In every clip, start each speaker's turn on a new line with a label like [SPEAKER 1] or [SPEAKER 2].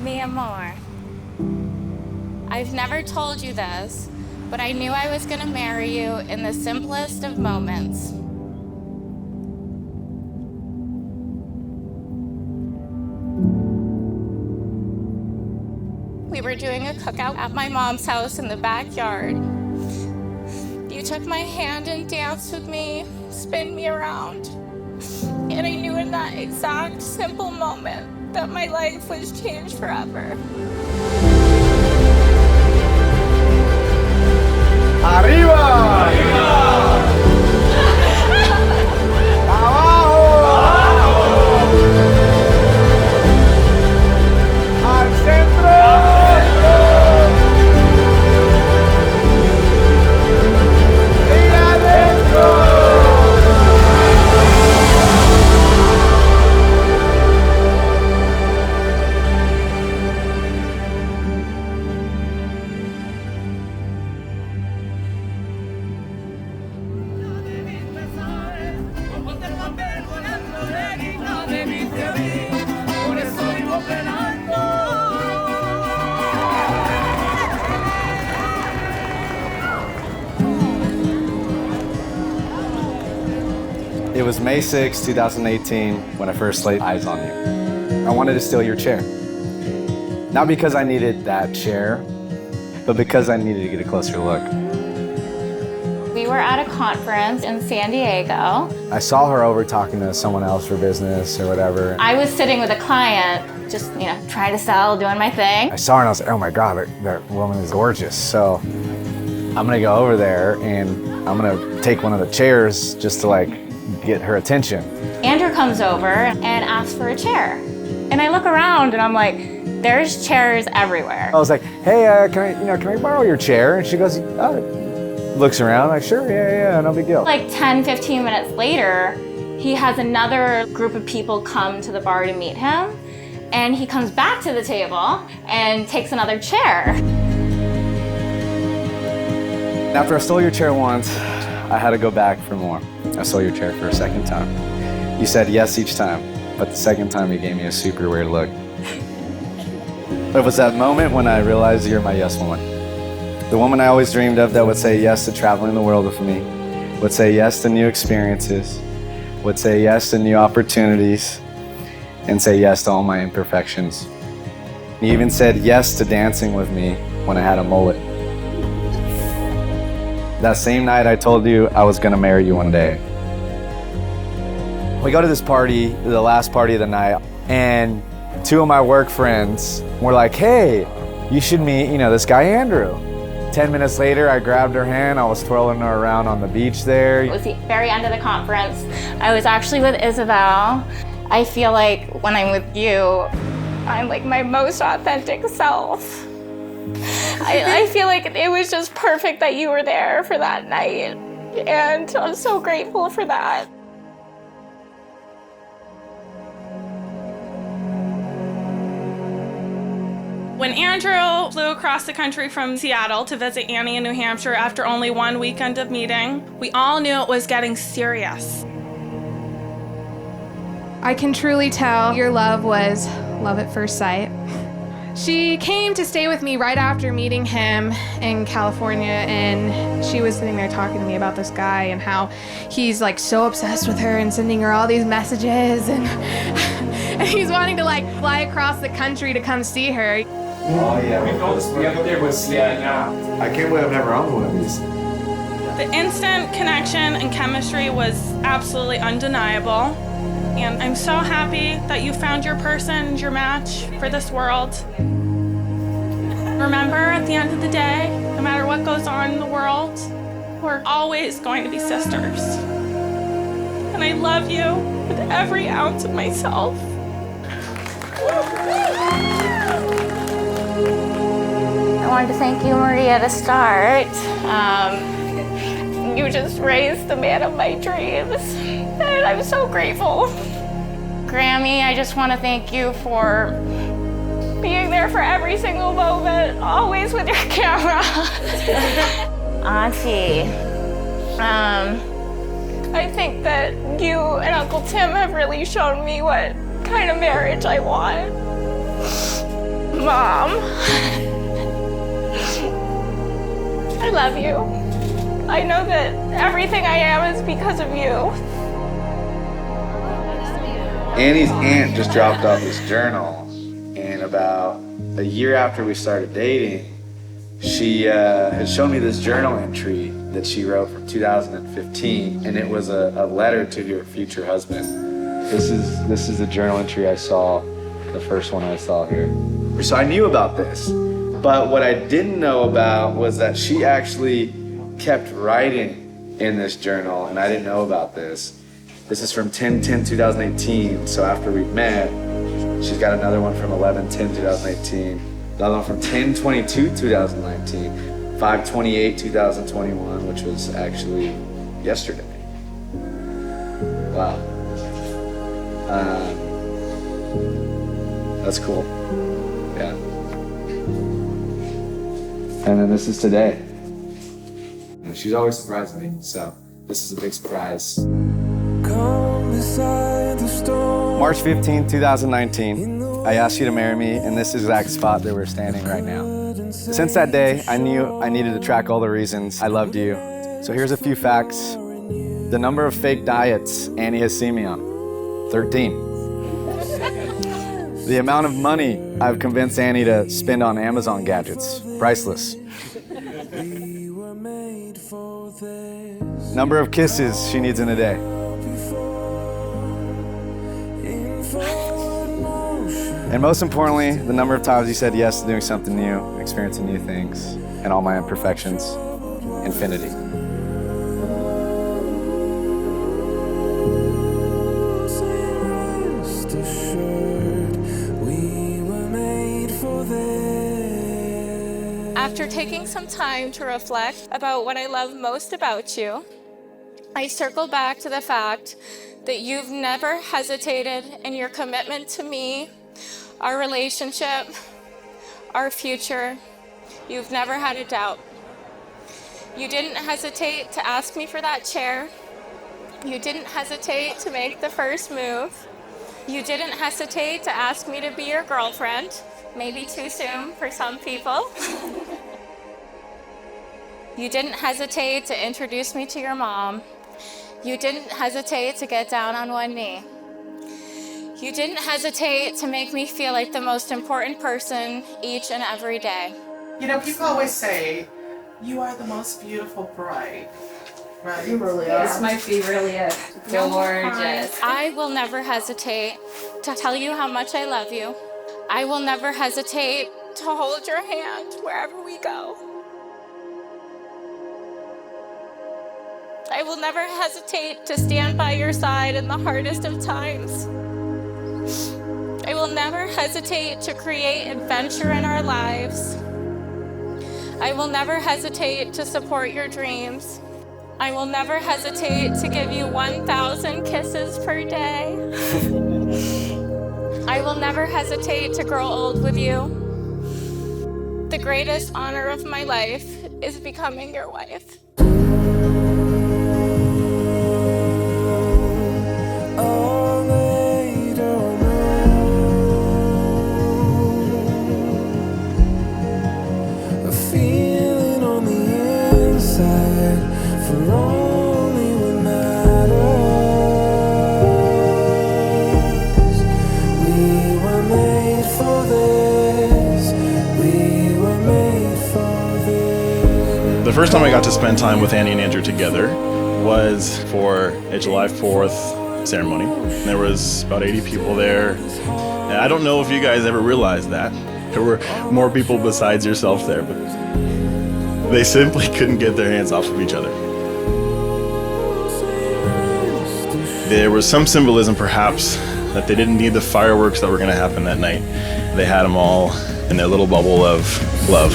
[SPEAKER 1] Mi amor, I've never told you this, but I knew I was gonna marry you in the simplest of moments. We were doing a cookout at my mom's house in the backyard. You took my hand and danced with me, spin me around. And I knew in that exact simple moment that my life was changed forever.
[SPEAKER 2] ¡Arriba! ¡Arriba! ¡Abajo! ¡Abajo! ¡Al centro! ¡Y adentro! It was May 6, 2018, when I first laid eyes on you. I wanted to steal your chair. Not because I needed that chair, but because I needed to get a closer look.
[SPEAKER 1] We were at a conference in San Diego.
[SPEAKER 2] I saw her over talking to someone else for business or whatever.
[SPEAKER 1] I was sitting with a client, just, trying to sell, doing my thing.
[SPEAKER 2] I saw her and I was like, oh my God, that woman is gorgeous. So I'm gonna go over there and I'm gonna take one of the chairs just to get her attention.
[SPEAKER 1] Andrew comes over and asks for a chair. And I look around and I'm like, there's chairs everywhere.
[SPEAKER 2] I was like, hey, can I borrow your chair? And she goes, looks around like, sure, yeah, no big deal.
[SPEAKER 1] Like 10, 15 minutes later, he has another group of people come to the bar to meet him. And he comes back to the table and takes another chair.
[SPEAKER 2] After I stole your chair once, I had to go back for more. I stole your chair for a second time. You said yes each time, but the second time you gave me a super weird look. It was that moment when I realized you're my yes woman. The woman I always dreamed of that would say yes to traveling the world with me, would say yes to new experiences, would say yes to new opportunities, and say yes to all my imperfections. You even said yes to dancing with me when I had a mullet. That same night I told you I was gonna marry you one day. We go to this party, the last party of the night, and two of my work friends were like, hey, you should meet, this guy Andrew. 10 minutes later, I grabbed her hand, I was twirling her around on the beach there.
[SPEAKER 1] It was the very end of the conference. I was actually with Isabel. I feel like when I'm with you, I'm like my most authentic self. I feel like it was just perfect that you were there for that night, and I'm so grateful for that.
[SPEAKER 3] When Andrew flew across the country from Seattle to visit Annie in New Hampshire after only one weekend of meeting, we all knew it was getting serious.
[SPEAKER 4] I can truly tell your love was love at first sight. She came to stay with me right after meeting him in California, and she was sitting there talking to me about this guy and how he's so obsessed with her and sending her all these messages, and he's wanting to fly across the country to come see her.
[SPEAKER 2] Oh yeah, the other day was I can't believe I've never owned one of these.
[SPEAKER 3] The instant connection and chemistry was absolutely undeniable. And I'm so happy that you found your person, your match for this world. Remember, at the end of the day, no matter what goes on in the world, we're always going to be sisters. And I love you with every ounce of myself.
[SPEAKER 1] I wanted to thank you, Maria, to start. You just raised the man of my dreams, and I'm so grateful. Grammy, I just want to thank you for being there for every single moment, always with your camera. Auntie, I think that you and Uncle Tim have really shown me what kind of marriage I want. Mom, I love you. I know that everything I am is because of you.
[SPEAKER 2] Annie's aunt just dropped off this journal, and about a year after we started dating, she had shown me this journal entry that she wrote from 2015, and it was a letter to your future husband. This is the journal entry I saw, the first one I saw here. So I knew about this, but what I didn't know about was that she actually kept writing in this journal, and I didn't know about this. This is from 10/10/2018, so after we met, she's got another one from 11/10/2018, another one from 10/22/2019, 5/28/2021, which was actually yesterday. Wow. That's cool. Yeah. And then this is today. And she's always surprised me, so this is a big surprise. March 15, 2019, I asked you to marry me in this exact spot that we're standing right now. Since that day, I knew I needed to track all the reasons I loved you. So here's a few facts. The number of fake diets Annie has seen me on, 13. The amount of money I've convinced Annie to spend on Amazon gadgets, priceless. Number of kisses she needs in a day. And most importantly, the number of times you said yes to doing something new, experiencing new things, and all my imperfections, infinity.
[SPEAKER 1] After taking some time to reflect about what I love most about you, I circle back to the fact that you've never hesitated in your commitment to me, our relationship, our future. You've never had a doubt. You didn't hesitate to ask me for that chair. You didn't hesitate to make the first move. You didn't hesitate to ask me to be your girlfriend. Maybe too soon for some people. You didn't hesitate to introduce me to your mom. You didn't hesitate to get down on one knee. You didn't hesitate to make me feel like the most important person each and every day.
[SPEAKER 5] You know, people always say, you are the most beautiful bride. Right? You really are.
[SPEAKER 6] This might be really it. Gorgeous.
[SPEAKER 1] I will never hesitate to tell you how much I love you. I will never hesitate to hold your hand wherever we go. I will never hesitate to stand by your side in the hardest of times. I will never hesitate to create adventure in our lives. I will never hesitate to support your dreams. I will never hesitate to give you 1,000 kisses per day. I will never hesitate to grow old with you. The greatest honor of my life is becoming your wife.
[SPEAKER 7] The first time I got to spend time with Annie and Andrew together was for a July 4th ceremony. There was about 80 people there. And I don't know if you guys ever realized that. There were more people besides yourself there, but they simply couldn't get their hands off of each other. There was some symbolism perhaps that they didn't need the fireworks that were going to happen that night. They had them all in their little bubble of love.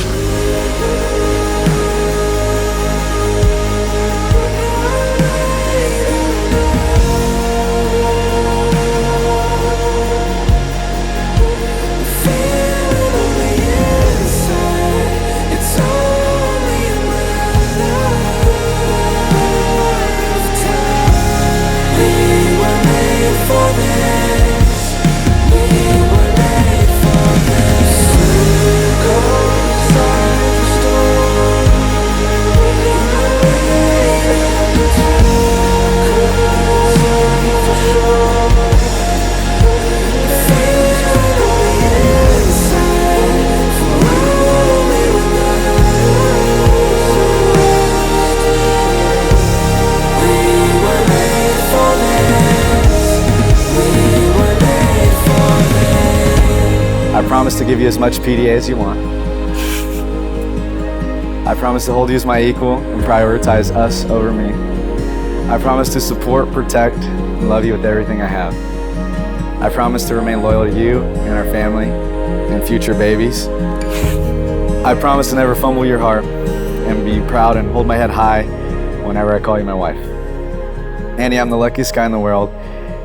[SPEAKER 8] For this, we were made for this.
[SPEAKER 2] promise to give you as much PDA as you want. I promise to hold you as my equal and prioritize us over me. I promise to support, protect, and love you with everything I have. I promise to remain loyal to you and our family and future babies. I promise to never fumble your heart and be proud and hold my head high whenever I call you my wife. Annie, I'm the luckiest guy in the world,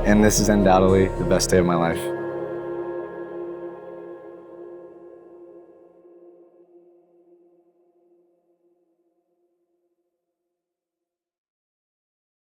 [SPEAKER 2] and this is undoubtedly the best day of my life.